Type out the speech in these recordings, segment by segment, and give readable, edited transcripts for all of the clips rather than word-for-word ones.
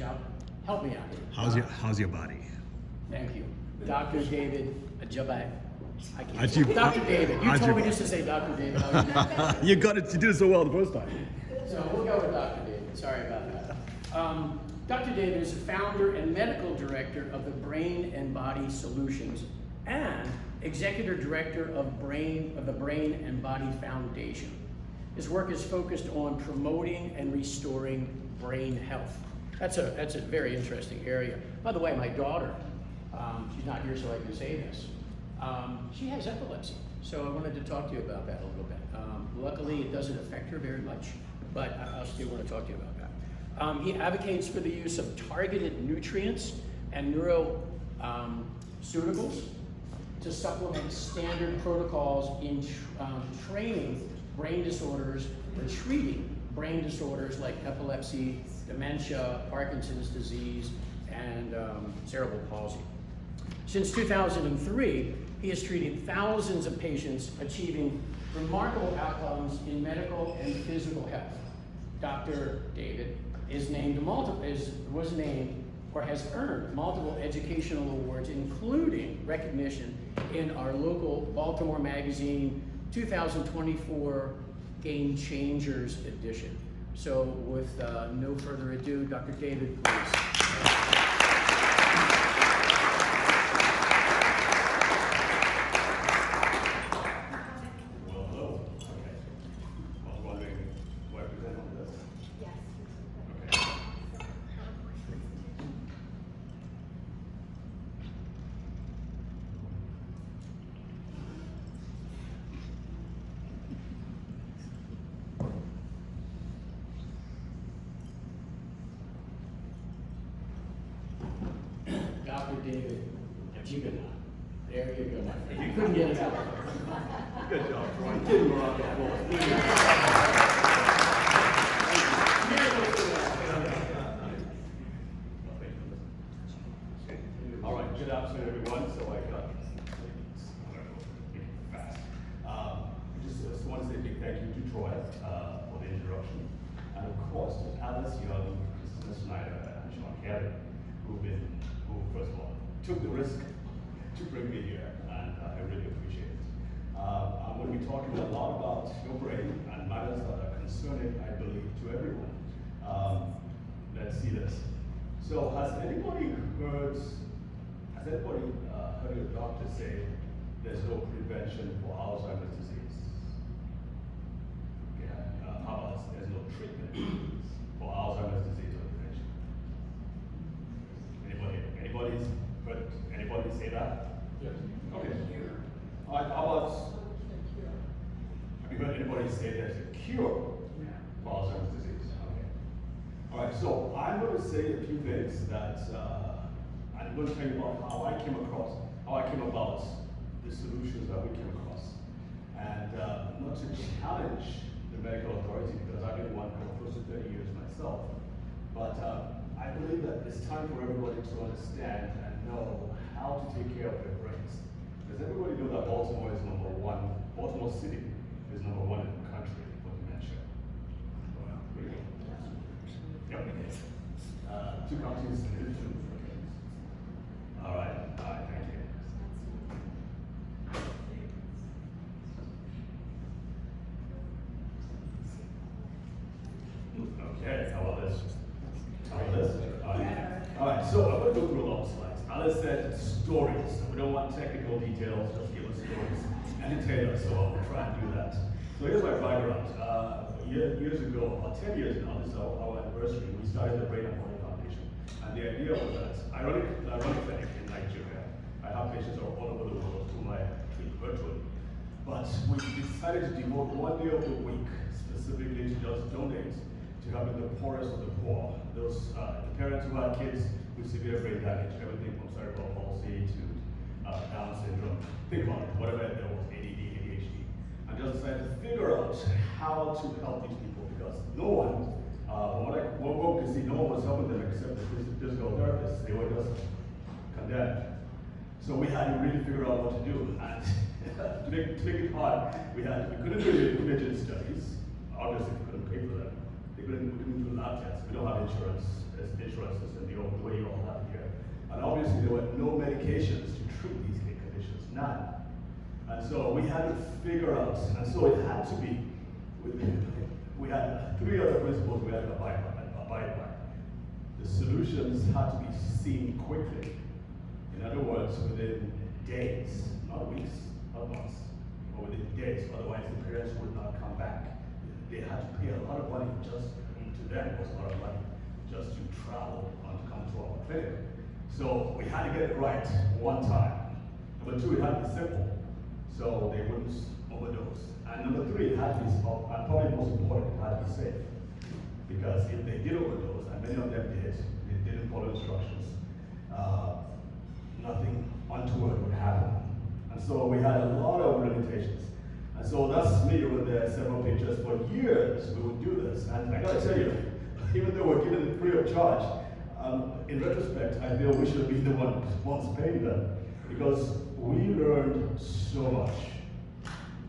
job. Help me out here. How's your body? Thank you. Dr. David Ajabai. I can't. Ajib. Dr. David. You Ajib. told me just to say Dr. David. You got it. You did it so well the first time. So we'll go with Dr. David. Sorry about that. Dr. David is the founder and medical director of the Brain and Body Solutions and executive director of the Brain and Body Foundation. His work is focused on promoting and restoring brain health. That's a very interesting area. By the way, my daughter, she's not here so I can say this, she has epilepsy. So I wanted to talk to you about that a little bit. Luckily, it doesn't affect her very much, but I still want to talk to you about that. He advocates for the use of targeted nutrients and neuroceuticals to supplement standard protocols in training brain disorders or treating brain disorders like epilepsy, dementia, Parkinson's disease, and cerebral palsy. Since 2003, he has treated thousands of patients, achieving remarkable outcomes in medical and physical health. Dr. David was named or has earned multiple educational awards, including recognition in our local Baltimore Magazine 2024 Game Changers edition. So with no further ado, Dr. David, please. Dr. David Ajabai. There you go, my friend. You couldn't get it out. Good job, Troy. Didn't rock that ball. All right, good afternoon, everyone. So I got fast. Just want to say a big thank you to Troy for the introduction, and of course to Alice Young, Christina Snyder, and Sean Kelly, who first of all took the risk to bring me here, and I really appreciate it. I'm going to be talking a lot about your brain and matters that are concerning, I believe, to everyone. Let's see this. So, has anybody heard your doctor say there's no prevention for Alzheimer's disease? Yeah. How about there's no treatment for Alzheimer's disease or dementia? Anybody say that? Yes. Okay. All right, how about, have you heard anybody say there's a cure for Alzheimer's disease? Okay. All right, so I'm going to say a few things that, I'm going to tell you about how I came about the solutions that we came across. And not to challenge the medical authority, because I've been one for close to 30 years myself, but I believe that it's time for everybody to understand and know how to take care of their brains. Because everybody knows that Baltimore is number one, Baltimore City is number one in the country for dementia. Wow. Yep. Two counties in the two. All right, thank you. Okay, how about this? All right, so I'm going to go through a lot of slides. Alice said stories. We don't want technical details, just give us stories. Entertain us, so I'll try and do that. So here's my background. Years ago, about 10 years now, this is our anniversary, we started the Brain and Body Foundation. And the idea was that I run a clinic in Nigeria. I have patients all over the world whom I treat virtually. But we decided to devote one day of the week specifically to just donate to helping the poorest of the poor. Those the parents who had kids with severe brain damage, everything from cerebral palsy to Down syndrome. Think about it, whatever there was, ADD, ADHD. And just decided to figure out how to help these people, because no one, from what we can see, no one was helping them except the physical therapists. They were just condemned. So we had to really figure out what to do. And to make it hard, we couldn't do the imaging studies. Obviously, we couldn't pay for them. We couldn't do lab tests. We don't have insurance system. obviously there were no medications to treat these skin conditions, none. And so we had to figure out, and so it had to be, we had three other principles we had to abide by. The solutions had to be seen quickly. In other words, within days, not weeks, not months, but within days, otherwise the parents would not come back. They had to pay a lot of money just, to them it was a lot of money, just to travel and to come to our clinic. So we had to get it right one time. Number two, it had to be simple, so they wouldn't overdose. And number three, it had to be, and probably most important, it had to be safe. Because if they did overdose, and many of them did, they didn't follow instructions, nothing untoward would happen. And so we had a lot of limitations. And so that's me with the several pictures. For years, we would do this. And I gotta tell you, even though we're given it free of charge, in retrospect, I feel we should have been the ones paying them. Because we learned so much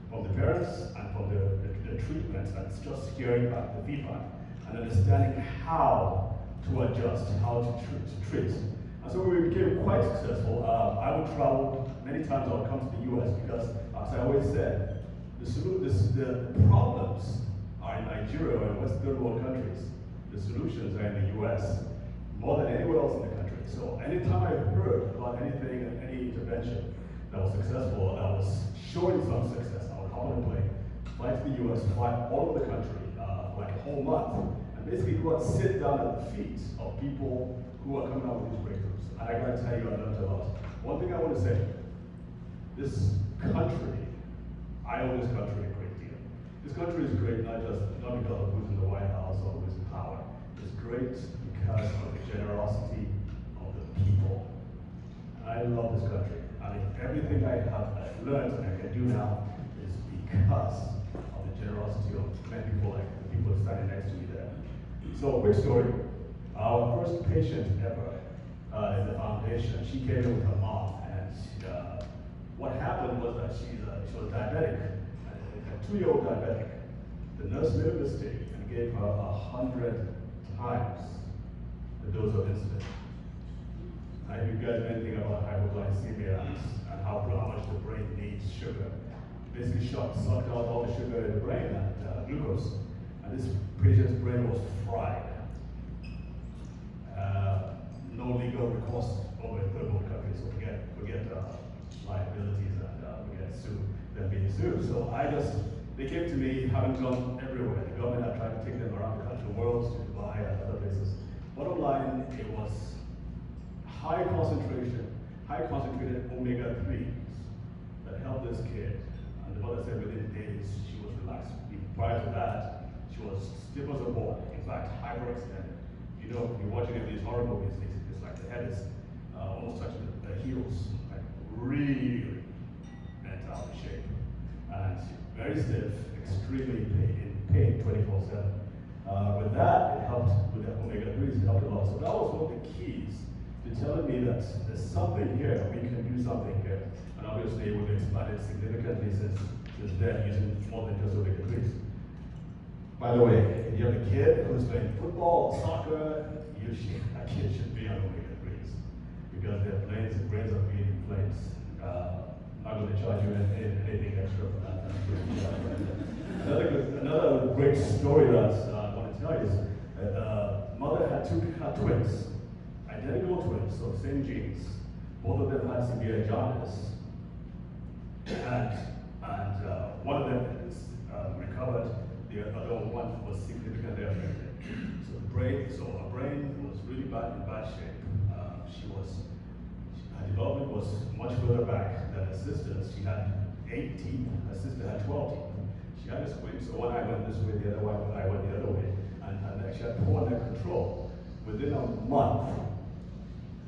from the parents and from the treatments, and it's just hearing back the feedback and understanding how to adjust, how to treat. And so we became quite successful. I would travel many times. I would come to the US because, as I always said, the problems are in Nigeria or in West third world countries. The solutions are in the US more than anywhere else in the country. So anytime I heard about anything, any intervention that was successful, that was showing some success, I would hop on a plane, fly to the US, fly all over the country, like a whole month, and basically go and sit down at the feet of people who are coming out with these breakthroughs. And I gotta tell you, I learned a lot. One thing I want to say, this country, I owe this country a great deal. This country is great not because of who's in the White House or who's in power. It's great because of the generosity of the people. And I love this country. I mean, everything I have learned and I can do now is because of the generosity of many people, like the people standing next to me there. So, quick story. Our first patient ever in the foundation, she came in with her mom, and what happened was that she was diabetic, a 2-year-old diabetic. The nurse made a mistake and gave her 100 times the dose of insulin. Now, if you guys know anything about hypoglycemia and how much the brain needs sugar, basically sucked out all the sugar in the brain and glucose. And this patient's brain was fried. No legal recourse over in third world countries, so forget liabilities and them being sued. So they came to me, having gone everywhere. The government had tried to take them around the country, world, to Dubai and other places. Bottom line, it was high concentrated omega-3s that helped this kid. And the mother said within days she was relaxed. Prior to that, she was stiff as a board. In fact, hyperextended. You know, you're watching these horror movies, it's like the head is almost touching the heels, like really bent out of shape. And very stiff, extremely in pain 24/7. With that, it helped, with the omega-3s, it helped a lot. So that was one of the keys to telling me that there's something here, we can do something here. And obviously, we've expanded significantly since then, using more than just omega-3s. By the way, if you have a kid who's playing football, soccer, that kid should be on omega-3s because their brains are being inflamed. I'm not going to charge you anything extra for that. Another great story that I want to tell you is mother had twins, identical twins, so same genes. Both of them had severe jaundice, and one of them recovered. The other one was significantly affected. So her brain was really in bad shape. Her development was much further back than her sister's. She had 8 teeth, her sister had 12 teeth. She had a squint, so one eye went this way, the other eye went the other way, and she had poor neck control. Within a month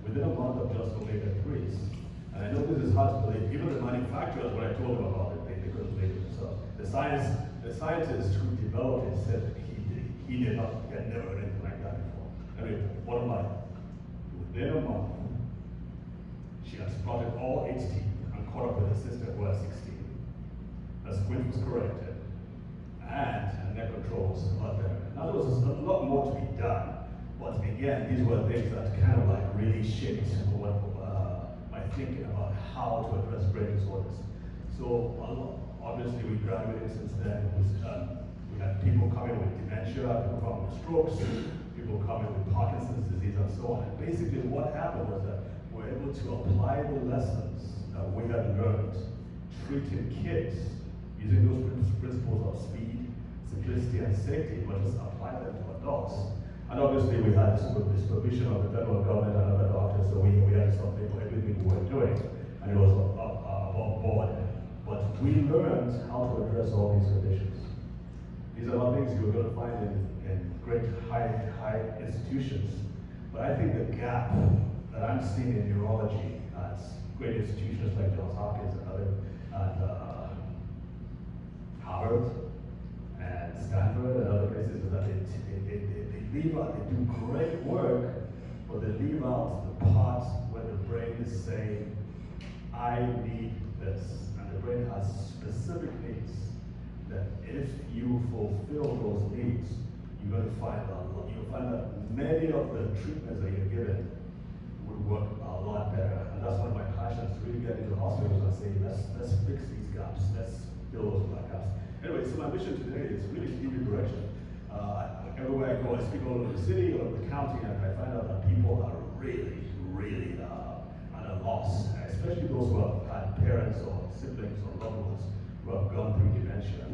of just omega-3s, and I know this is hard to believe, even the manufacturers, when I told them about it, they couldn't believe it themselves. The scientist who developed it said that he had never heard anything like that before. I mean, bottom line, within a month, she had sprouted all 8 teeth and caught up with her sister who had 16. Her squint was corrected, and her neck control was a lot better. Now there was a lot more to be done, but again, these were things that kind of like really shaped what thinking about how to address brain disorders. So obviously we graduated since then. We had people coming with dementia, people coming with strokes, people coming with Parkinson's disease and so on. And basically what happened was that we're able to apply the lessons that we had learned treating kids using those principles of speed, simplicity, and safety, but just apply them to adults. And obviously we had the supervision of the federal government and other doctors, so we had to stop everything we were doing, and it was above board. But we learned how to address all these conditions. These are not things you're going to find in great high institutions. But I think the gap that I'm seeing in neurology at great institutions like Johns Hopkins and Harvard and Stanford and other places is that they leave out, they do great work, but they leave out the parts where the brain is saying, I need this. And the brain has specific needs that if you fulfill those needs, you're going to find that many of the treatments that you're given would work a lot better. And that's one of my passions, to really get into hospitals and say, let's fix these gaps, let's fill those gaps. Anyway, so my mission today is really to give you direction. Everywhere I go, I speak all over the city, all over the county, and I find out that people are really, really at a loss, especially those who have had parents or siblings or loved ones who have gone through dementia.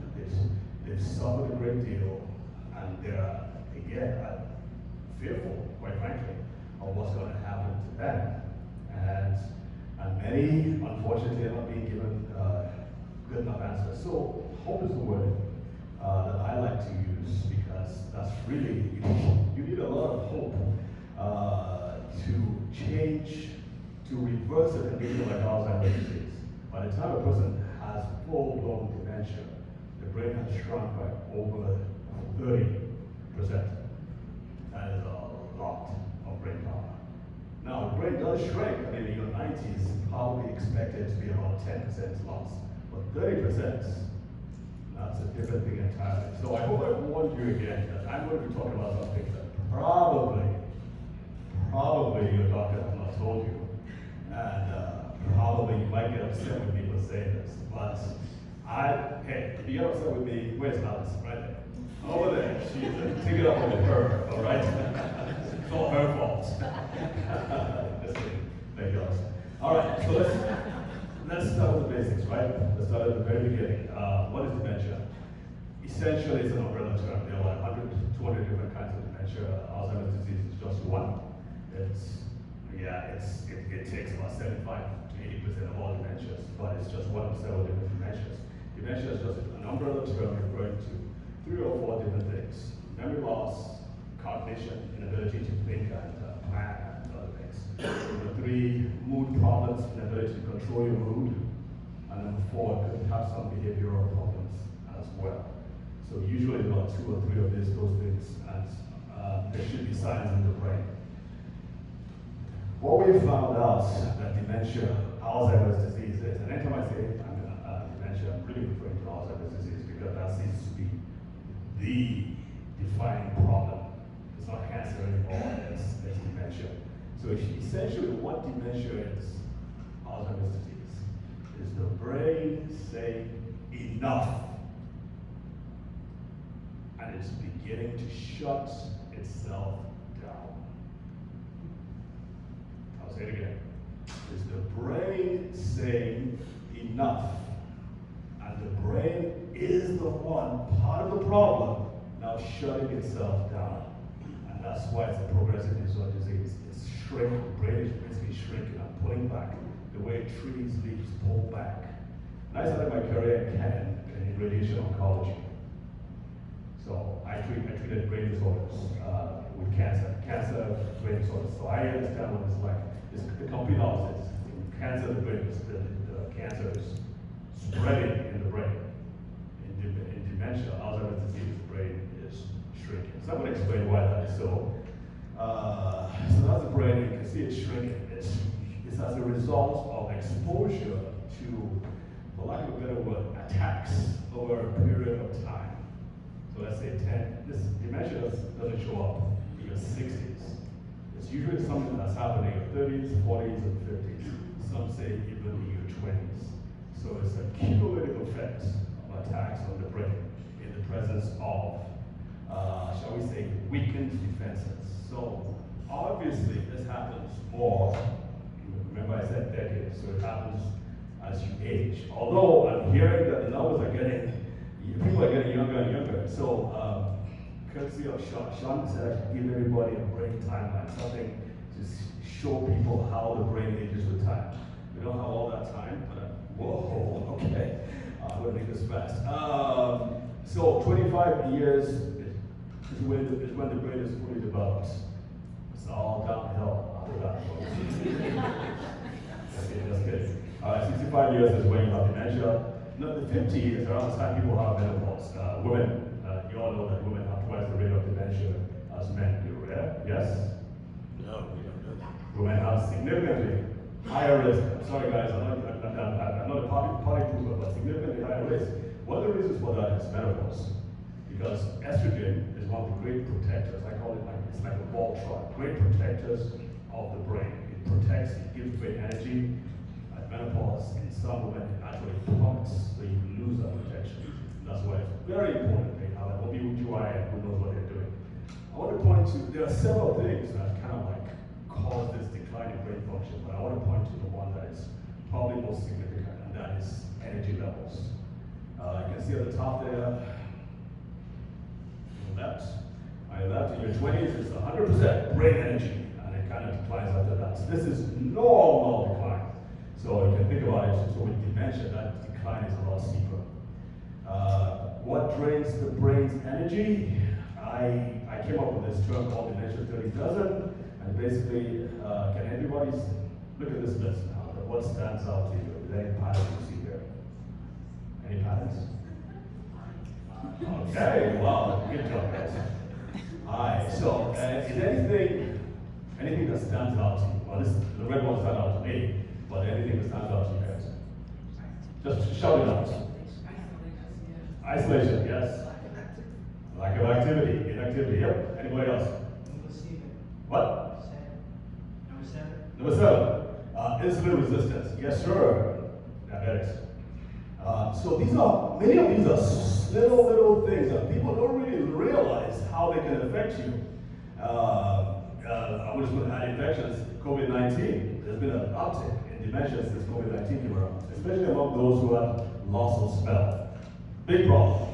They've suffered a great deal, and they're, again, fearful, quite frankly, of what's going to happen to them. And many, unfortunately, are not being given good enough answers. So hope is the word that I like to use, because that's really, you need a lot of hope to change, to reverse a condition like Alzheimer's disease. By the time a person has full-blown dementia, the brain has shrunk by over 30%. That is a lot of brain power. Now, the brain does shrink. I mean, in your 90s, probably expected to be about 10% loss. But 30%, that's a different thing entirely. So I hope I warned you again that I'm going to be talking about something that probably your doctor has not told you. And probably you might get upset with me for saying this. But hey, if you get upset with me, where's Alice? Right there. Over there. She's take it up with her, all right? It's all her fault. Just kidding. Thank you, Alice. All right, so let's start with the basics, right? Let's start at the very beginning. What is dementia? Essentially, it's an umbrella term. There are 100, 200 different kinds of dementia. Alzheimer's disease is just one. It takes about 75 to 80% of all dementias, but it's just one of several different dementias. Dementia is just an umbrella term referring to 3 or 4 different things: memory loss, cognition, inability to think and plan, and other things. Number 3, mood problems, inability to control your mood. And number 4, could have some behavioral problems as well. So usually about 2 or 3 of those things, and there should be signs in the brain. What we found out that dementia, Alzheimer's disease is, and anytime I say dementia, I'm really referring to Alzheimer's disease, because that seems to be the defining problem. It's not cancer anymore, it's dementia. So essentially what dementia is, Alzheimer's disease, is the brain saying enough. And it's beginning to shut itself down. I'll say it again. It's the brain saying enough. And the brain is the one, part of the problem, now shutting itself down. And that's why it's a progressive disorder disease. It's shrinking, the brain is basically shrinking and pulling back, the way trees leaves pull back. And I started my career in radiation oncology. So I treated brain disorders with cancer, brain disorders. So I understand what it's like. It's the complete opposite. In cancer, the cancer is spreading in the brain. In dementia, Alzheimer's disease, the brain is shrinking. So I'm going to explain why that is so. So that's the brain. You can see it shrinking. It's as a result of exposure to, for lack of a better word, attacks over a period of time. So let's say 10. This dementia doesn't show up in your 60s. It's usually something that's happening in your 30s, 40s, and 50s. some say even in your 20s. So it's a cumulative effect of attacks on the brain in the presence of, shall we say, weakened defenses. So obviously this happens more, remember I said decades, so it happens as you age. Although I'm hearing that the numbers are getting, people are getting younger and younger. So courtesy of Sean said I should give everybody a brain timeline, something to show people how the brain ages with time. We don't have all that time, but whoa, okay. I'm gonna make this fast. So 25 years is when the brain is fully developed. It's all downhill after that. Okay, just kidding. 65 years is when you have dementia. No, the 50 is around the time people have menopause. Women, you all know that women have twice the rate of dementia as men do, right? Yes? No, we don't know that. Women have significantly higher risk. I'm sorry guys, I'm not a party pooper, but significantly higher risk. One of the reasons for that is menopause. Because estrogen is one of the great protectors. I call it it's like a ball truck. Great protectors of the brain. It protects, it gives brain energy. At menopause, in some women, it actually plummets, so you lose that protection. That's why it's very important they have an OB/GYN who knows what they're doing. I want to point to, there are several things that kind of like cause this decline in brain function, but I want to point to the one that is probably most significant, and that is energy levels. You can see at the top there, my left in your 20s is 100% brain energy, and it kind of declines after that. So this is normal decline. So you can think about it, so with dementia, that decline is a lot steeper. What drains the brain's energy? I came up with this term called dementia 30,000, and basically, can everybody look at this list now? What stands out to you? Is there any patterns you see here? Any patterns? Okay, wow, good job, guys. Alright, so is anything that stands out to you? Well, the red one stands out to me, but anything that stands out to you guys? Just shout it out. Isolation, yes. Lack of activity, inactivity, yep. Anybody else? What? Number seven. Insulin resistance, yes sir. Diabetics. So many of these are little things that people don't really realize how they can affect you. I was going to add infections, COVID-19. There's been an uptick in dementia since COVID-19 came around, especially among those who have loss of smell. Big problem.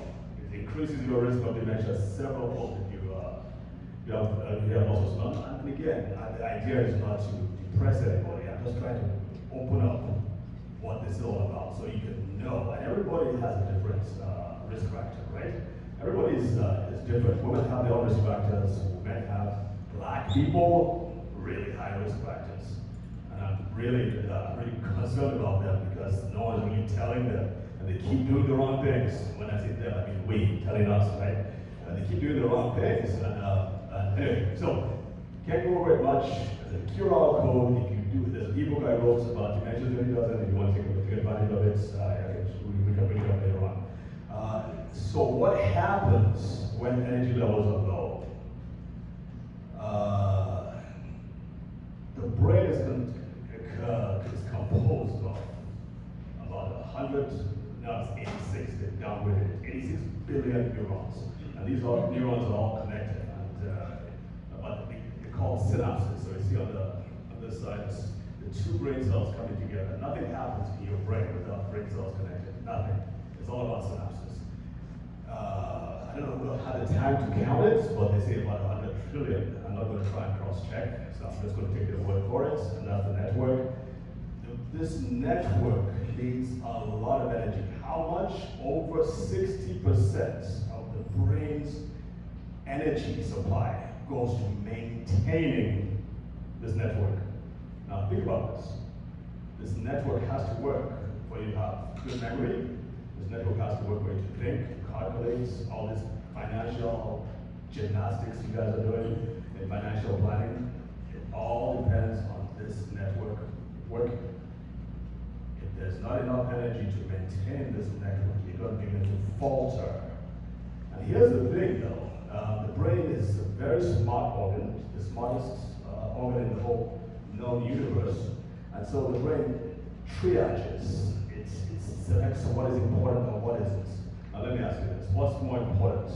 It increases your risk of dementia several fold if you have loss of smell. And again, the idea is not to depress anybody. I'm just trying to open up what this is all about so you can know. And everybody has a different risk factor, right? Everybody is different. Women have their own risk factors. Men have. Black people, really high risk factors. And I'm really concerned about them because no one is really telling them. And they keep doing the wrong things. When I say them, I mean we, telling us, right? And they keep doing the wrong things. And anyway, so can't go over it much. There's a cure-all code. If you do, there's an ebook I wrote about dementia 30,000. If you want to take advantage of it, we can bring it up later on. So what happens when energy levels are low? The brain is composed of about 100, now it's 86, they've downgraded, 86 billion neurons. And these neurons are all connected. And they're called synapses. So you see on this side, the two brain cells coming together. Nothing happens in your brain without brain cells connected. Nothing. It's all about synapses. I don't know how the time to count it, but they say about 100 trillion. I'm not going to try and cross-check, so I'm just going to take their word for it, and that's the network. This network needs a lot of energy. How much? Over 60% of the brain's energy supply goes to maintaining this network. Now think about this. This network has to work for you to have good memory. This network has to work for you to think, calculate, all this financial gymnastics you guys are doing in financial planning. It all depends on this network working. If there's not enough energy to maintain this network, you're going to begin to falter. And here's the thing though, the brain is a very smart organ, the smartest organ in the whole known universe. And so the brain triages. It's selects what is important and what isn't. Now let me ask you this, what's more important?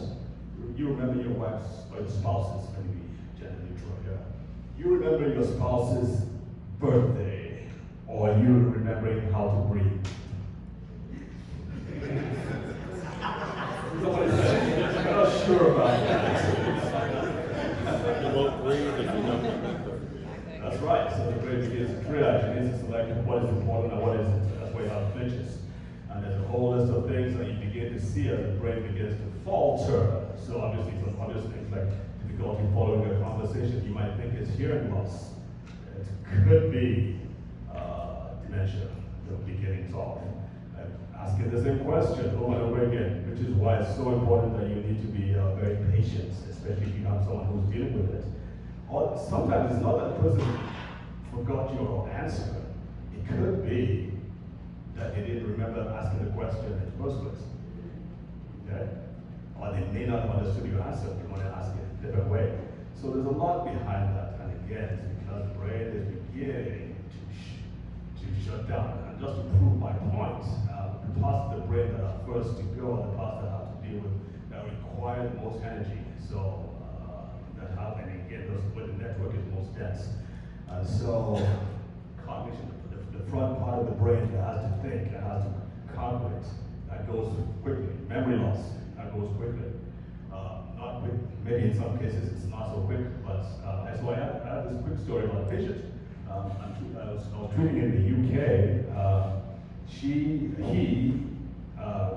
You remember your wife's or your spouse's, let me be gender neutral here. You remember your spouse's birthday, or you remembering how to breathe? Somebody said, I'm not sure about that. You won't breathe if you don't remember. That's right. So the brain begins to triage. It needs to select what is important and what isn't. That's why you have glitches. And there's a whole list of things that you begin to see as the brain begins to falter. So obviously some obvious things like difficulty following a conversation. You might think it's hearing loss. It could be dementia, the beginnings of. Asking the same question over and over again, which is why it's so important that you need to be very patient, especially if you have someone who's dealing with it. Or sometimes it's not that the person forgot your answer. It could be that they didn't remember asking the question in the first place. Okay? Or they may not have understood your answer. They want to ask it a different way. So there's a lot behind that. And again, it's because the brain is beginning to shut down. And just to prove my point, the parts of the brain that are first to go are the parts that have to deal with, that require the most energy. So that have, and again, those where the network is most dense. And so cognition, the front part of the brain that has to think, that has to calculate, that goes quickly. Memory loss, that goes quickly. Not quick, maybe in some cases it's not so quick, but so I have this quick story about a patient. I was treating in the UK. He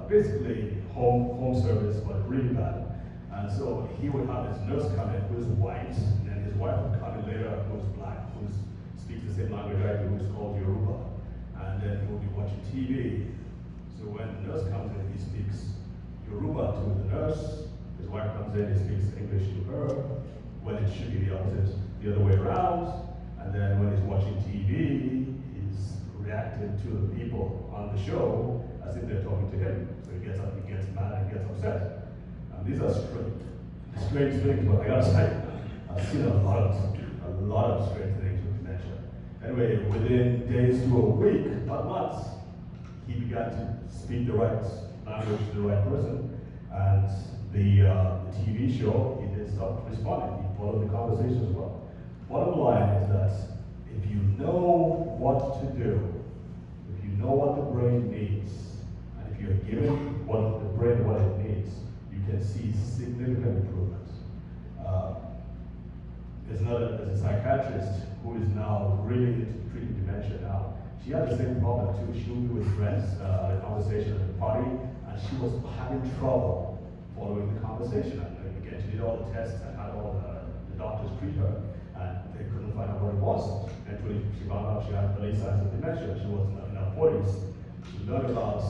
basically home service, but really bad. And so he would have his nurse come in who is white, and then his wife would come in later who is black, who speaks the same language I do, who is called Yoruba. And then he would be watching TV. So when the nurse comes in, he speaks Yoruba to the nurse. His wife comes in, he speaks English to her, when it should be the opposite, the other way around. And then when he's watching TV, he's reacting to the people on the show as if they're talking to him. So he gets up, he gets mad, and gets upset. These are strange things, but I gotta say, I've seen a lot of strange things with dementia. Anyway, within days to a week, not months, he began to speak the right language to the right person, and the TV show, he did start responding. He followed the conversation as well. Bottom line is that if you know what to do, if you know what the brain needs, and if you're giving the brain what it needs, you can see significant improvements. There's a psychiatrist who is now really into treating dementia now. She had the same problem too. She would be with friends, a conversation at a party, and she was having trouble following the conversation. And again, she did all the tests and had all the doctors treat her, and they couldn't find out what it was. Eventually, she found out she had early signs of dementia. She was in her 40s. She learned about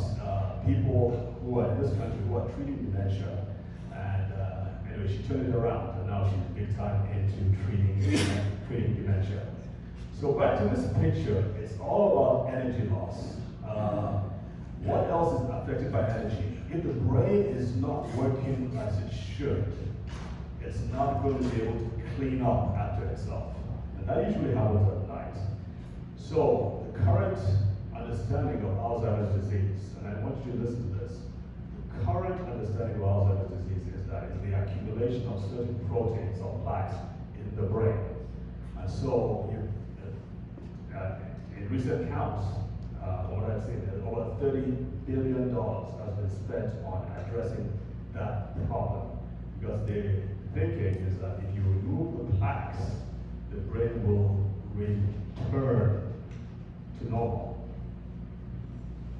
people who are in this country who are treating dementia. Anyway, she turned it around, and now she's big time into treating dementia. So back to this picture, it's all about energy loss. What else is affected by energy? If the brain is not working as it should, it's not going to be able to clean up after itself. And that usually happens at night. So the current understanding of Alzheimer's disease, and I want you to listen to this, the current understanding of Alzheimer's disease is that it's the accumulation of certain proteins or plaques in the brain. And so in recent counts, what I've seen is over $30 billion has been spent on addressing that problem. Because the thinking is that if you remove the plaques, the brain will return to normal.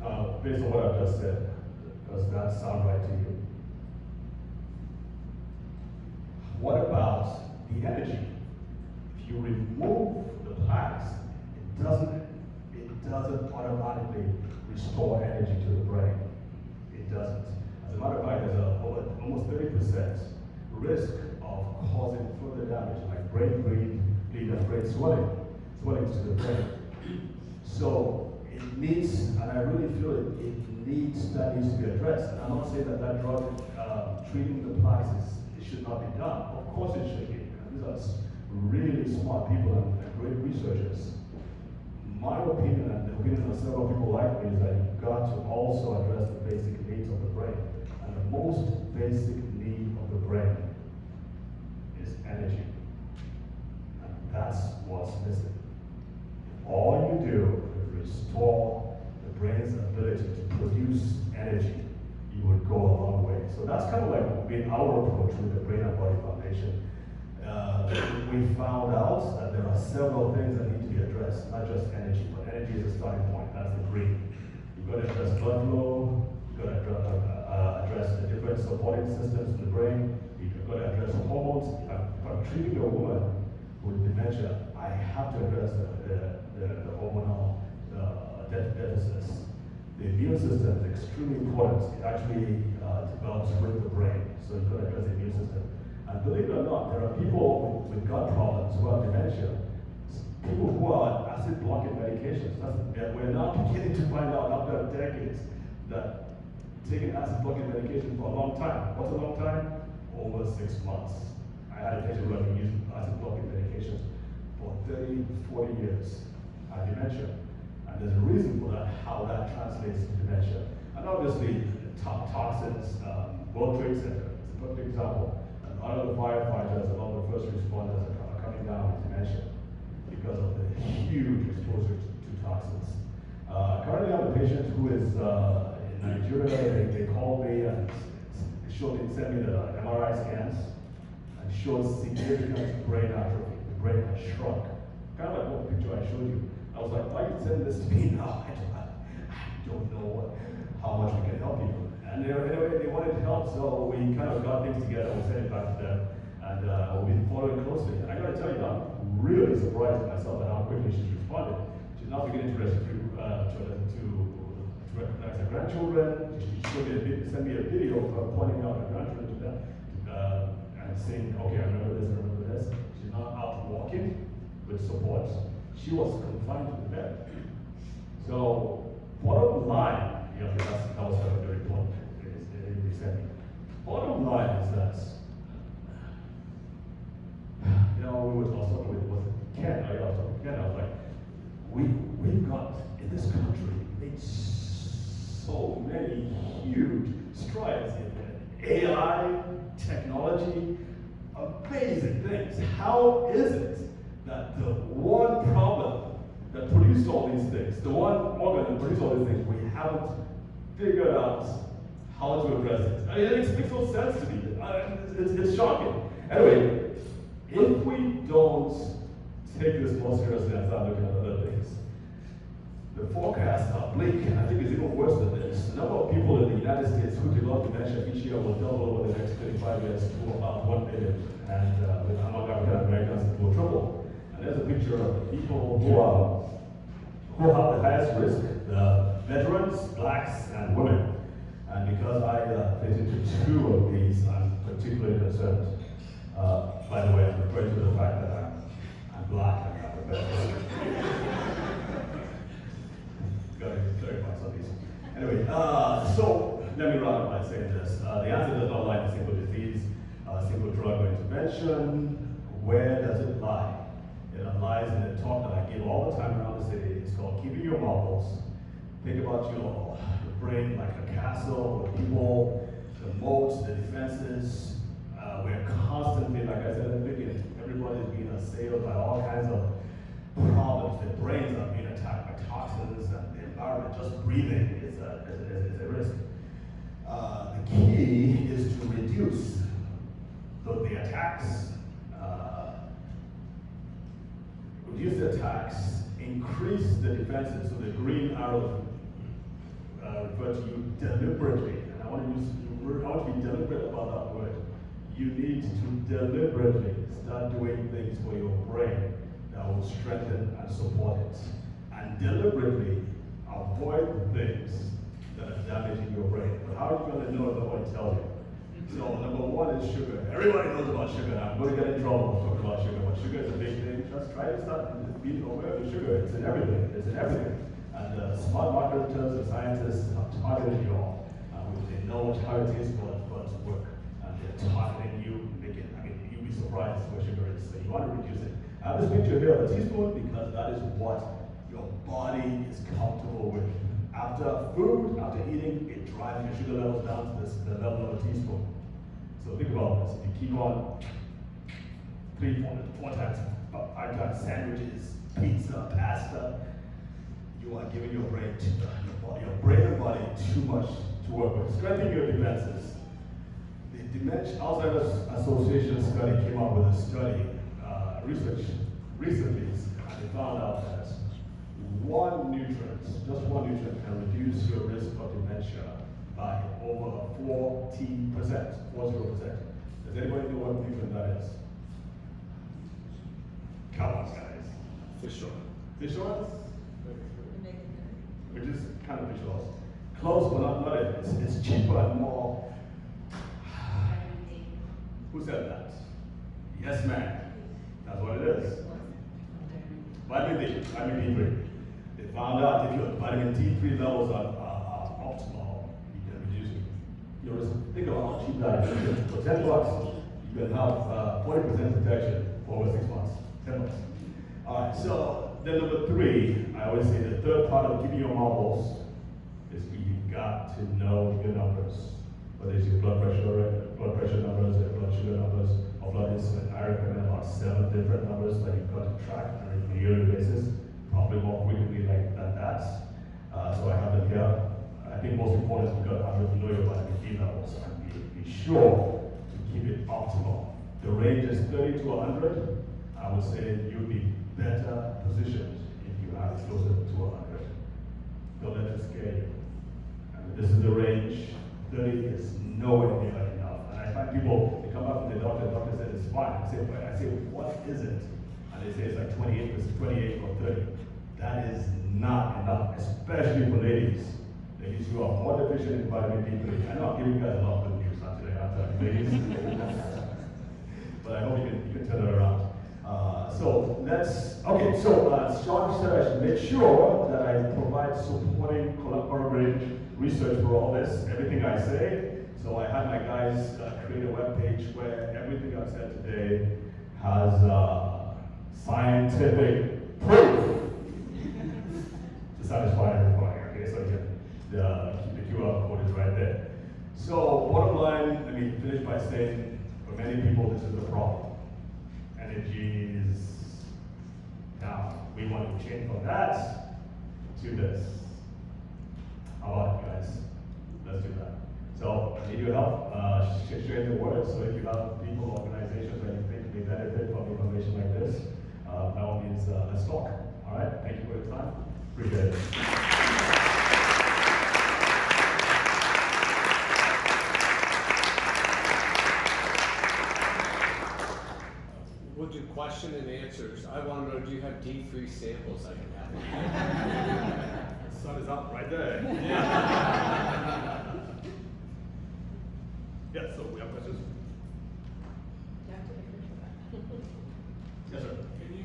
Now, based on what I've just said, does that sound right to you? What about the energy? If you remove the plaques, it doesn't automatically restore energy to the brain. It doesn't. As a matter of fact, there's almost 30% risk of causing further damage, like brain bleed and brain swelling to the brain. So it needs, and I really feel it needs to be addressed. And I'm not saying that drug treating the plaques it should not be done. Of course it should be. And these are really smart people and great researchers. my opinion, and the opinion of several people like me, is that you've got to also address the basic needs of the brain. And the most basic need of the brain is energy. And that's what's missing. If all you do is restore the brain's ability to produce energy, you would go a long way. So that's kind of like been our approach with the Brain and Body Foundation. We found out that there are several things that need to be addressed, not just energy, but energy is a starting point. That's the green. You've got to address blood flow, you've got to address the different supporting systems in the brain, you've got to address hormones. If I'm treating a woman with dementia, I have to address the hormonal deficits. The immune system is extremely important. It actually develops with the brain, so you've got to address the immune system. And believe it or not, there are people with gut problems who have dementia, people who are on acid blocking medications. We're now beginning to find out after decades that taking acid blocking medication for a long time. What's a long time? Over 6 months. I had a patient who had been using acid blocking medications for 30, 40 years, had dementia. And there's a reason for that, how that translates to dementia. And obviously, toxins, World Trade Center is a perfect example. A lot of the firefighters, a lot of the first responders are coming down with dementia because of the huge exposure to toxins. Currently, I have a patient who is in Nigeria. They called me and sent me the MRI scans and showed significant brain atrophy. The brain has shrunk. Kind of like what picture I showed you. I was like, why are you sending this to me now? I don't know how much we can help you. And they wanted help, so we kind of got things together, we sent it back to them, and we've been following closely. And I gotta tell you, I'm really surprised myself at how quickly she's responded. She's now beginning to recognize her grandchildren. She sent me a video of her pointing out her grandchildren to them, and saying, okay, I remember this, I remember this. She's now out walking with support. She was confined to the bed. So, bottom line, that was very important. Bottom line is that, we were talking with Ken, I was talking to Ken, I was like, we've got, in this country, made so many huge strides in AI, technology, amazing things. How is it that the one problem that produced all these things, the one organ that produced all these things, we haven't figured out how to address it? I mean, it makes no sense to me. It's shocking. Anyway, if we don't take this more seriously and start looking at other things, the forecasts are bleak, and I think it's even worse than this. The number of people in the United States who develop dementia each year will double over the next 35 years to about 1 million, and among African Americans it will triple. And there's a picture of the people who have the highest risk, the veterans, blacks, and women. And because I fit into 2 of these, I'm particularly concerned. By the way, I'm referring to the fact that I'm black and I'm a veteran. Got to clarify some of these. Anyway, so let me round up by saying this. The answer does not lie in a single disease, a single drug or intervention. Where does it lie? It lies in the talk that I give all the time around the city. It's called Keeping Your Marbles. Think about your brain like a castle with people, the moats, the defenses. We're constantly, like I said at the beginning, everybody's being assailed by all kinds of problems. Their brains are being attacked by toxins, and the environment, just breathing is a risk. The key is to reduce the attacks, increase the defenses. So the green arrows refer to you deliberately, and I want to be deliberate about that word. You need to deliberately start doing things for your brain that will strengthen and support it. And deliberately avoid the things that are damaging your brain. But how are you going to know if nobody tells you? So number 1 is sugar. Everybody knows about sugar. I'm going to get in trouble talking about sugar, but sugar is a big thing. Just try to start being aware of the sugar. It's in everything. It's in everything. And smart marketers and scientists have targeted you all. They know how it is for it to work. And they're targeting you, you'll be surprised where sugar is. So you want to reduce it. I have this picture here of a teaspoon because that is what your body is comfortable with. After food, after eating, it drives your sugar levels down to the level of a teaspoon. So think about this. If you keep on 3, 4 times, 5 times sandwiches, pizza, pasta, you are giving your brain and body too much to work with. Strengthening your defenses. The Alzheimer's Association study came up with a study, research recently, and they found out that one nutrient, just one nutrient, can reduce your risk of dementia by over 40%. Does anybody know what nutrient that is? Come on, guys. Fish oil. Fish oils? Which is kind of fish oils. Close, but not it. It's cheaper and more. Who said that? Yes, ma'am. That's what it is. Vitamin D3. They found out if your vitamin D3 levels are optimal, you can reduce your risk. Think about how cheap that is. For $10, you can have 40% protection for over 6 months. $10. All right, so then number 3, I always say the third part of keeping your marbles is you've got to know your numbers. Whether it's your blood pressure numbers, your blood sugar numbers, or blood insulin. I recommend about 7 different numbers that you've got to track on a yearly basis, probably more frequently than that. So I have them here. I think most important is you've got to know your vitamin D levels and be sure to keep it optimal. The range is 30 to 100. I would say you'd be better positioned if you have it closer to 100. Don't let it scare you. And this is the range. 30 is nowhere near enough. And I find people, they come up to the doctor says it's fine. I say, what is it? And they say it's like 28 or 30. That is not enough, especially for ladies. Ladies who are more deficient in vitamin D3. I know I'm giving you guys a lot of good news, not today, I'm telling you, ladies. But I hope you can turn it around. Sean said I should make sure that I provide supporting collaborative research for all this, everything I say. So I had my guys create a web page where everything I've said today has scientific proof to satisfy everybody. Okay, so the QR code is right there. So bottom line, let me finish by saying, for many people, this is the problem. Energy is down. We want to change from that to this. How about it, guys? Let's do that. So, I need your help. Share the word. So if you have people, organizations that you think may benefit from information like this, by all means, let's talk. All right? Thank you for your time. Appreciate it. We'll do question and answers. I want to know, do you have D3 samples I can have? The sun is up right there. Yes, so we have questions? Yes, sir. Can you,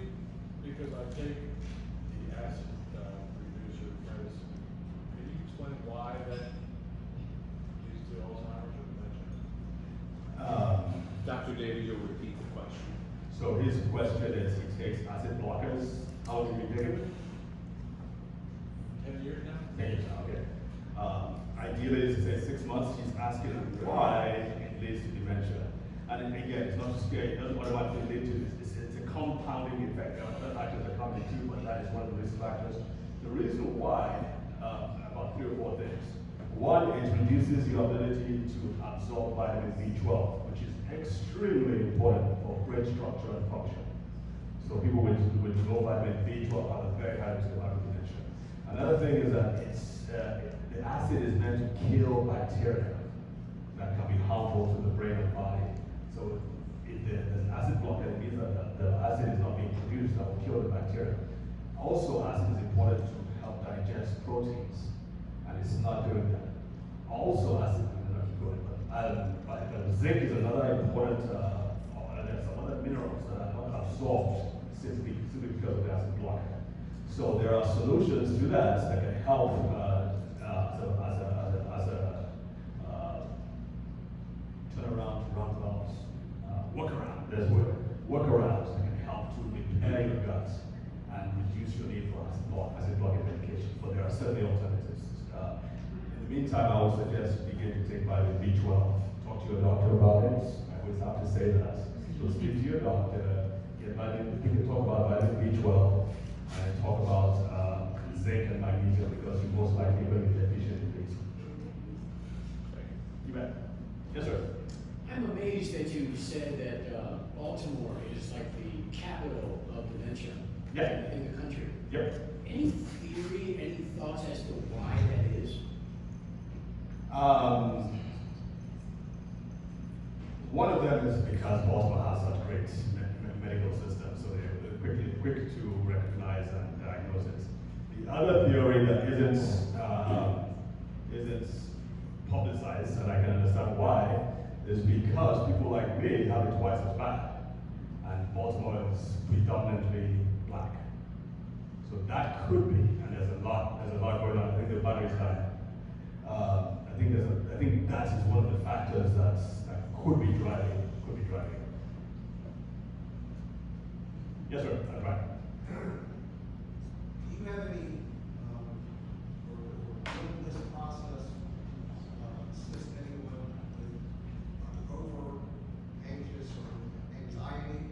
because I take the acid reducer medicine, can you explain why that leads to Alzheimer's or dementia? Dr. David, you'll repeat the question. So his question is, he takes acid blockers. How long have you been taking it? 10 years now? 10 years now, okay. Ideally, he says 6 months. He's asking why it leads to dementia. And again, it's not to scare you. It doesn't automatically lead to this. It's a compounding effect. There are other factors that come in too, but that is one of the risk factors. The reason why, about 3 or 4 things. One, it reduces your ability to absorb vitamin B12, which is extremely important for brain structure and function. So people with low vitamin B12 have a very high risk of having dementia. Another thing is that the acid is meant to kill bacteria that can be harmful to the brain and body. So if there's an acid blocker, it means that the acid is not being produced that will kill the bacteria. Also, acid is important to help digest proteins, and it's not doing that. Also, acid is not good, but zinc is another important, there's some other minerals that are not absorbed simply because of the acid blocker. So there are solutions to that that can help workarounds that can help to repair your guts and reduce your need for acid blocking medication. But there are certainly alternatives. In the meantime, I would suggest begin to take vitamin B12. Talk to your doctor about it. I always have to say that. So speak to your doctor. You can talk about vitamin B12 and talk about zinc and magnesium because you're most likely going to be deficient in these. You bet. Yes, sir. I'm amazed that you said that Baltimore is like the capital of dementia Yeah. in the country. Yep. Any theory, any thoughts as to why that is? One of them is because Baltimore has such great medical system, so they're quick to recognize and diagnose it. The other theory that isn't publicized, and I can understand why, is because people like me have it twice as bad, and Baltimore is predominantly black. So that could be, and there's a lot going on. I think the battery's dying. I think that is one of the factors that could be driving. Yes, sir. That's right. Do you have any, or in this process, assist anyone with over anxious or anxiety,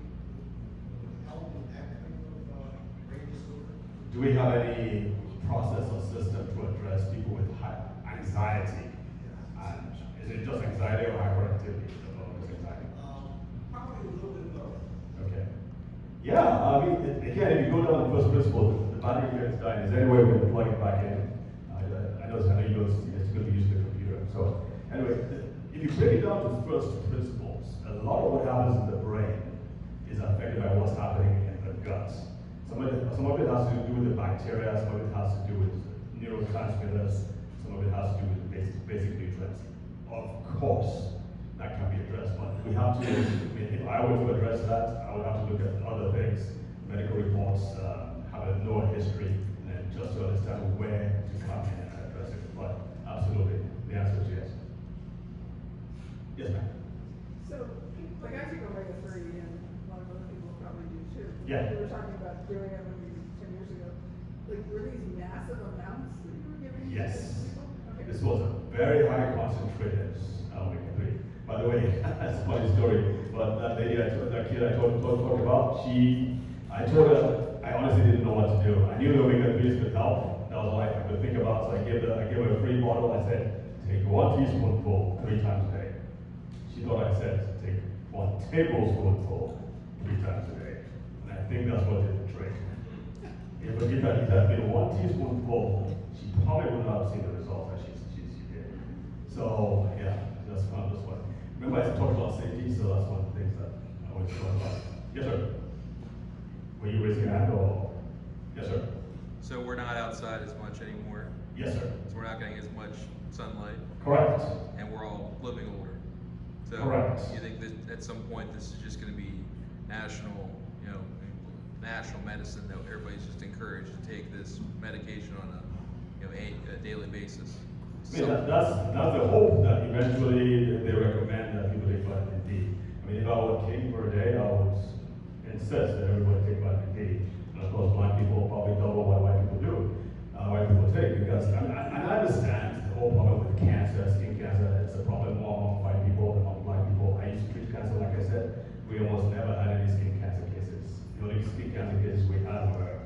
with help with that kind of brain disorder? Do we have any process or system to address people with high anxiety? And is it just anxiety or hyperactivity? Just anxiety. Probably a little bit of both. Okay. Yeah, I mean, again, if you go down the first principle, the battery here is dying. Is there any way we can plug it back in? I know you know it's going to use the computer. So anyway, if you break it down to first principles, a lot of what happens in the brain is affected by what's happening in the gut. Some of it has to do with the bacteria, some of it has to do with neurotransmitters, some of it has to do with basic nutrients. Of course, that can be addressed, but we have to, if I were to address that, I would have to look at other things, medical reports, have a known history, and just to understand where to come in and address it. But absolutely, the answer is yes. Yes, ma'am. So, like I take omega-3 and a lot of other people probably do too. Yeah. We were talking about doing it maybe 10 years ago. Like, were these massive amounts that you were giving to Yes. people? Okay. This was a very high concentrated omega-3. By the way, that's a funny story, but that lady, that kid I talked about, I told her, I honestly didn't know what to do. I knew the omega-3s could help. That was all I could think about, so I gave her a free bottle. I said, take 1 teaspoonful 3 times a day. She thought I said, take 1 tablespoonful 3 times a day. And I think that's what did the trick. If it had been 1 teaspoonful, she probably would not have seen the results that she did. So, yeah, that's one of those ones. Remember I talked about safety, so that's one of the things that I always talk about. Yes, sir. Were you raising your hand or? Yes, sir. So we're not outside as much anymore. Yes, sir. So we're not getting as much sunlight, Correct. and we're all living older. So Correct. you think that at some point this is just going to be national, national medicine that everybody's just encouraged to take this medication on a daily basis? I mean, that's the hope that eventually they recommend that people take vitamin D. I mean, if I were king for a day, I would insist that everybody take vitamin D. And of course, blind people probably double what white people do, white people take, because I understand the whole problem with cancer, skin cancer. It's a problem more among white people than among black people. I used to treat cancer, like I said. We almost never had any skin cancer cases. The only skin cancer cases we had were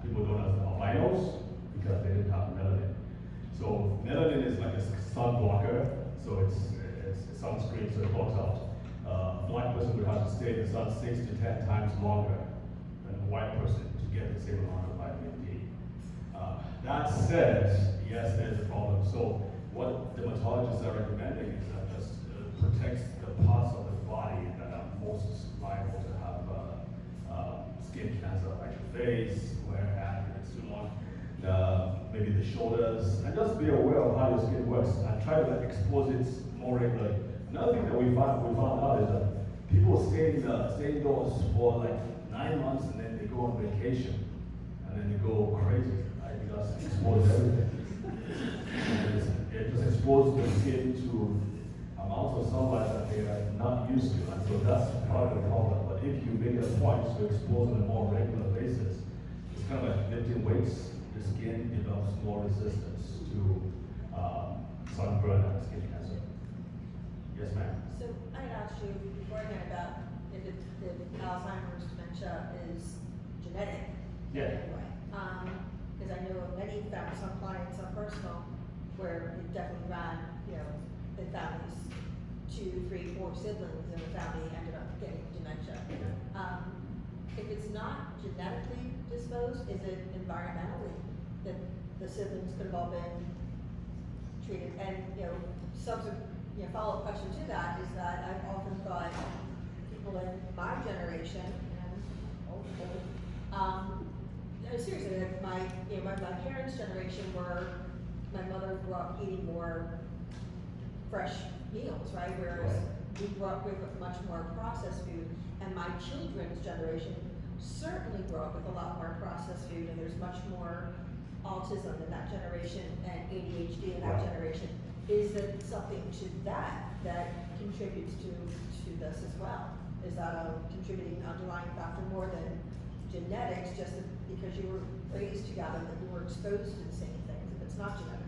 people known as albinos because they didn't have melanin. So melanin is like a sun blocker, so it's sunscreen, so it blocks out. A black person would have to stay in the sun 6 to 10 times longer than a white person to get the same amount of vitamin D. That said, yes, there's a problem. So what dermatologists are recommending is that just protects the parts of the body that are most liable to have skin cancer, like the face, where hair is too long, maybe the shoulders, and just be aware of how your skin works and try to expose it more regularly. Another thing that we found out is that people stay indoors for like 9 months and then they go on vacation and then they go crazy. Right? Because it exposes everything. It just exposes the skin to amounts of sunlight that they are not used to, and so that's part of the problem. But if you make it a point to expose on a more regular basis, lifting weights, the skin develops more resistance to sunburn and skin cancer. Yes, ma'am. So I had asked you beforehand about if Alzheimer's dementia is genetic. Yeah. Anyway, because I know of many families, some clients, some personal, where it definitely ran, in families, 2, 3, 4 siblings in the family ended up getting dementia. If it's not genetically disposed, is it environmentally that the siblings could have all been treated? And, subsequent, follow-up question to that is that I've often thought people in my generation, and seriously, like my parents' generation my mother grew up eating more fresh meals, right? Whereas we grew up with much more processed food, and my children's generation certainly grew up with a lot more processed food, and there's much more autism in that generation and ADHD in that generation. Is there something to that contributes to this as well? Is that a contributing underlying factor more than genetics, just because you were raised together, that you were exposed to the same things, if it's not genetic?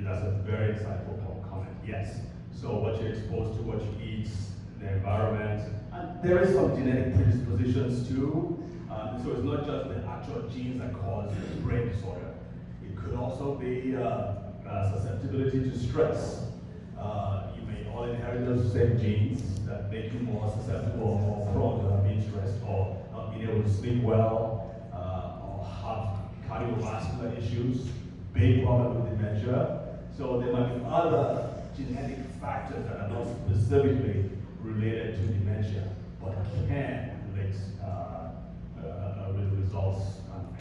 That's a very insightful comment. Yes. So what you're exposed to, what you eat, the environment, and there is some genetic predispositions too. So it's not just the actual genes that cause brain disorder. It could also be susceptibility to stress. You may all inherit those same genes that make you more susceptible or more prone to being stressed or not being able to sleep well, or have cardiovascular issues, big problem with dementia. So there might be other genetic factors that are not specifically related to dementia, but can relate with results.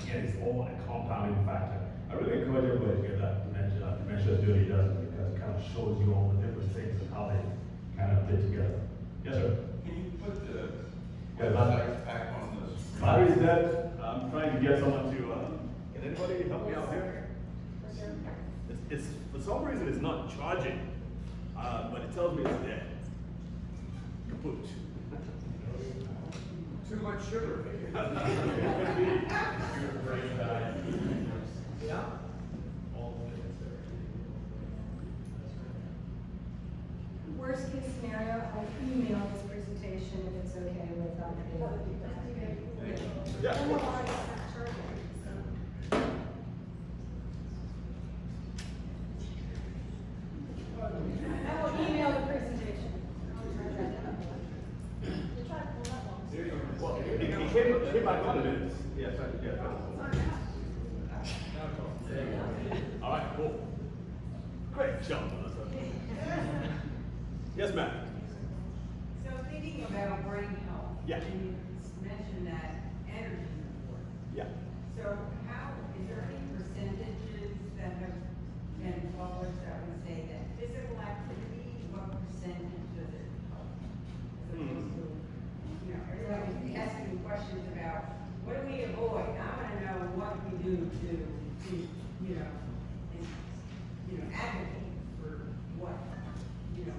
Again, it's all a compounding factor. I really encourage everybody to get that dementia theory done, because it kind of shows you all the different things and how they kind of fit together. Yes, sir. Can you put the Yeah, website back on the screen? Battery's dead. I'm trying to get someone to. Can anybody help me out here? It's for some reason it's not charging, but it tells me it's dead. Kaput. Too much sugar. Yeah. Worst case scenario, I'll email this presentation if it's okay with other people. Yeah. I don't know why it's not charging, so. I will email the presentation. Well, it came back on minutes. Yes, yeah. All right, cool. Great job, Melissa. Yes, ma'am. So thinking about brain health. Yeah. And you mentioned that energy report. Yeah. So is there any percentages that have been published that would say that physical activity, what percentage does it help? As opposed to, everybody asking questions about what do we avoid? I want to know what we do to advocate for what, we need to do.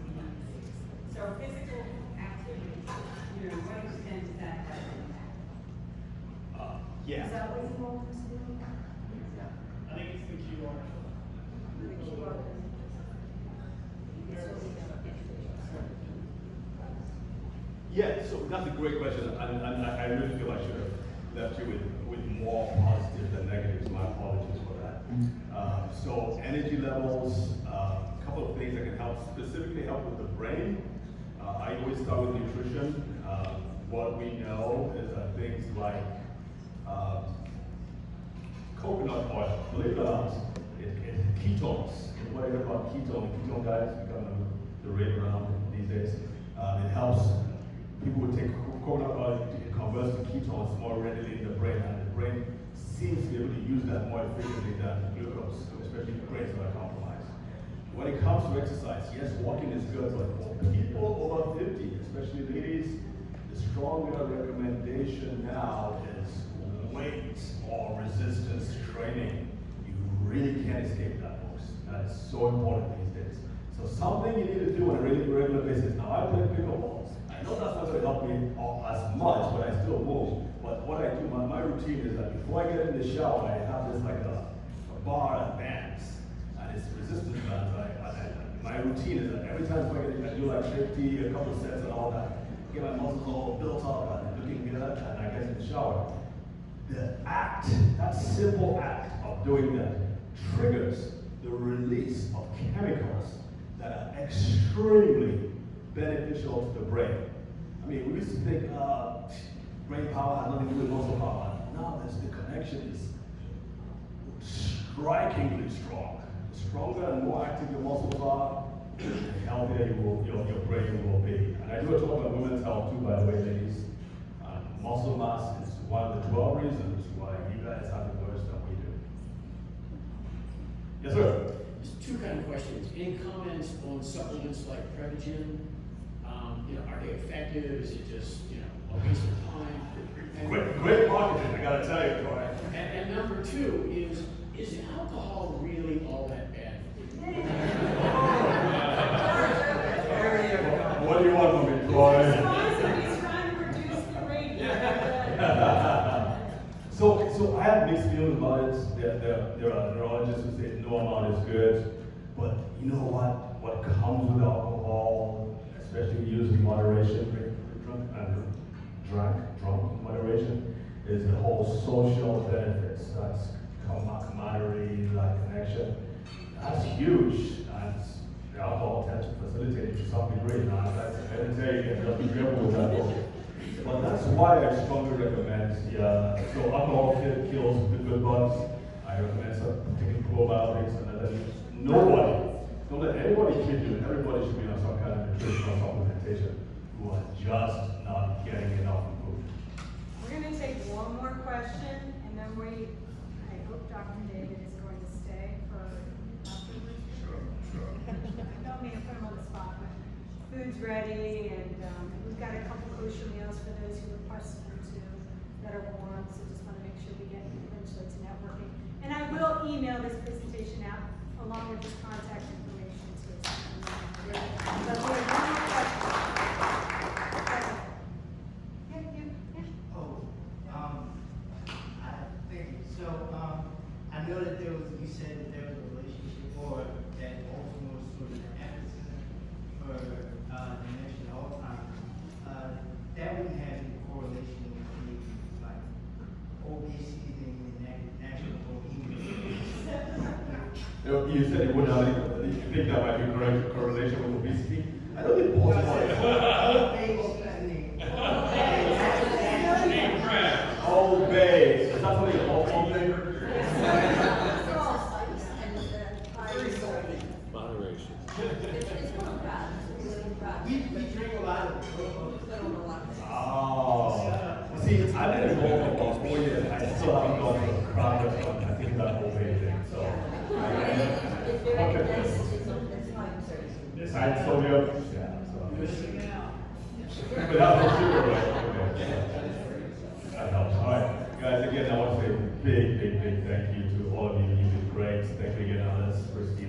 So physical activity, what extent does that have an impact? Yeah. Is that what you want us to do? I think it's the QR. Yeah, so that's a great question, and I really feel I should have left you with more positives than negatives. My apologies for that. So energy levels, a couple of things that can help, specifically help with the brain. I always start with nutrition. What we know is that things like coconut oil, believe it or not, ketones. Everybody heard about ketone diets becoming the rave around these days. It helps people who take coconut oil, it converts to ketones more readily in the brain, and the brain seems to be able to use that more efficiently than glucose, especially brains that are compromised. When it comes to exercise, yes, walking is good, but for people over 50, especially ladies, the stronger recommendation now is weight or resistance training. You really can't escape that, folks. That is so important these days. So something you need to do on a really regular basis. Now I play pickleball. I know that's not going to help me as much, but I still move. But what I do, my routine is that before I get in the shower, I have this like a bar of bands, and it's resistance bands. My routine is that every time I do like 50, a couple of sets and all that, get my muscles all built up and looking good, and I get in the shower. The act, that simple act of doing that, triggers the release of chemicals that are extremely beneficial to the brain. I mean, we used to think brain power has nothing to do with muscle power. Now the connection is strikingly strong. The stronger and more active your muscles are, the healthier your brain will be. And I do a talk about women's health too, by the way, ladies. Muscle mass is one of the 12 reasons why you guys have it worse than we do. Yes, sir? Just two kind of questions. Any comments on supplements like Prevagen? Are they effective? Is it just, a waste of time? And, Great marketing, I gotta tell you, Troy. and number two is alcohol really all that bad? What do you want from me, Troy? He's trying to reduce the rate. So I have mixed feelings about it. There are neurologists who say no amount is good, but you know what comes with alcohol, especially used in moderation, drunk in moderation, is the whole social benefits. That's camaraderie, that connection. That's huge. And the alcohol tends to facilitate it to some degree. Now, that's hereditary, and just be careful with that. But that's why I strongly recommend, so alcohol kills the good bugs. I recommend taking probiotics and then don't let anybody kid you. Everybody should be on some kind of nutritional supplementation who are just not getting enough food. We're gonna take one more question, and then I hope Dr. David is going to stay for afterwards. Sure. I don't mean to put him on the spot, but food's ready, and we've got a couple kosher meals for those who request them to, that are warm, so just wanna make sure we get eventually to networking. And I will email this presentation out along with his contact information to us. But we have one more question. Yeah, you. I know that you said that there was a relationship, or that Baltimore was sort of the epicenter for dementia and Alzheimer's. That wouldn't have any correlation with like obesity and natural bohemian. You said you would not you think that might be correct correlation with obesity? I don't think Baltimore is. Old Bay. Is that something called Old Bay? Moderation. We drink a lot of Oh. See, I've been in Baltimore for 4 years. I still haven't gone to a crowd restaurant. I think that Old Bay thing. So. Okay. High sodium. Yeah. Without the sugar, right? Okay. That helps. All right, guys. Again, I want to say a big thank you to all of you. You've been great. Thank you again, Alice, Christy,